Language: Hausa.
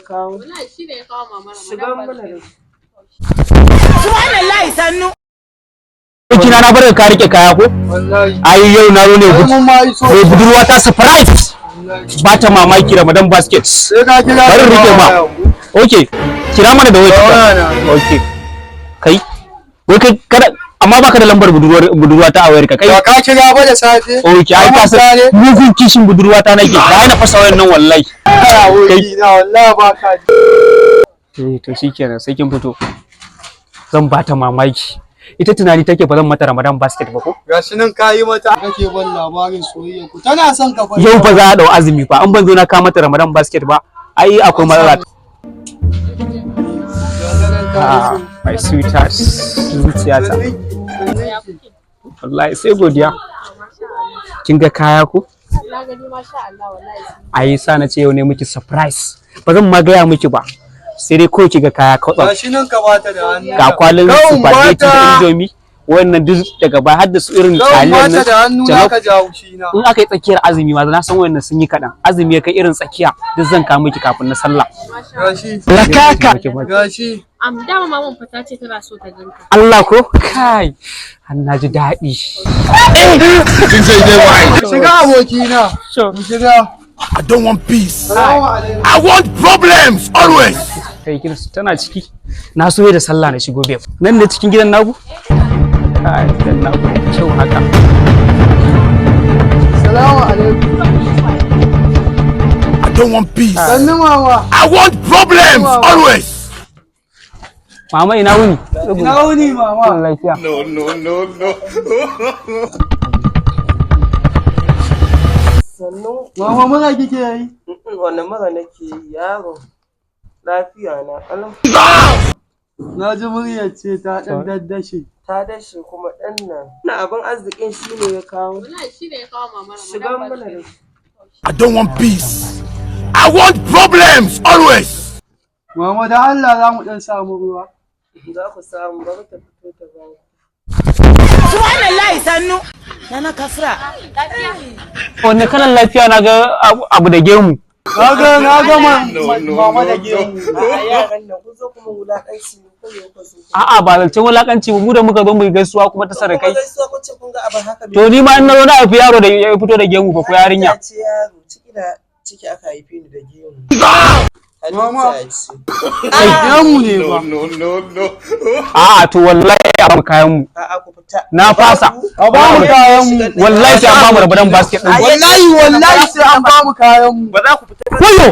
kawo. Wallahi shi ne ya kawo mama Shigan mana da. Subhanallahi sannu. Kina na bar ka rike kaya ko? Wallahi. Ai yau na zo ne budurwa ta surprise. Ba ta mamaki Ramadan basket. Sai ka kira. Bari rike ma. Okay. Kira mana da waya. Okay. Kai. Wai kai kada amma baka da lambar budurwa ta a wayarka kai. Ka kira ba da safe. Okay, ai ka san mugun kishin budurwa ta nake. Ba na fasa wayan nan wallahi. Kai na wallahi ba ka. To shikenan sai kin fito. Zan ba ta mamaki. Ita tunani take ba zan mata Ramadan basket ba ko? Gashi nan kayi mata kake ban labarin soyayya ku. Tana son ka fa. Yau fa za a dau azumi fa. An ban zo na ka mata Ramadan basket ba. Ai akwai matsala. My sweetheart. Zuciyata. Wallahi sai godiya. Kin ga kaya ko? Na gani masha Allah wallahi. Ai sa na ce yau ne miki surprise. Ba zan ma gaya miki ba. Sai dai kawai kiga kaya kwatsam. Gashi nan ka bata da hannu. Ga kwalin spaghetti da indomie. Wannan duk daga baya har da su irin taliyan nan. Da hannu naka jawo shi na. In aka yi tsakiyar azumi ma na san wannan sun yi kadan. Azumi ya kai irin tsakiya duk zan kawo miki kafin na sallah. Gashi. Lakaka. Gashi. Dama maman fata ce tana so ta ganka. Allah ko kai. Har na ji daɗi. Shiga abokina. Shiga. I don't want peace. I want problems always. Kai kirsu tana ciki. Na so da sallah na shigo babe. Nan da cikin gidan nagu? Kai gidan nagu kyau haka. Assalamu alaikum. I don't want peace. Sannu mama. I want problems always. Mama ina wuni? Ina wuni mama. Lafiya. No. Sannu. Mama mura kike yi? Wannan mura nake yi yaro. Lafiya na kalam. Na ji muryar ce ta dan daddashe. Ta dashe kuma dan nan. Na abin arzikin shine ya kawo. Wallahi shi ne ya kawo mama Shigan mana da. I don't want peace. I want problems always. Mama da Allah za mu dan samu ruwa. Za ku samu bari ta fito ta bawo. Subhanallahi sannu. Nana kasra. Wanne kalan lafiya na ga abu da gemu. Na ga mama da gemu. Yaran nan ku zo kuma wulakanci ne ko ku zo. A'a ba zancen wulakanci ba mu da muka zo mu gaisuwa kuma ta sarakai. Gaisuwa ku ce kun ga abin haka. To ni ma in na zo na haifi yaro da ya fito da gemu fa ko yarinya. Ce yaro ciki aka haife ni da gemu. Mama. Ai Gemu ne ba. No. A'a to wallahi a ba kayan mu. A'a ku fita. Na fasa. A ba mu kayan mu. Wallahi sai an ba mu Ramadan basket din. Wallahi sai an ba mu kayan mu. Ba za ku fita. Wayo.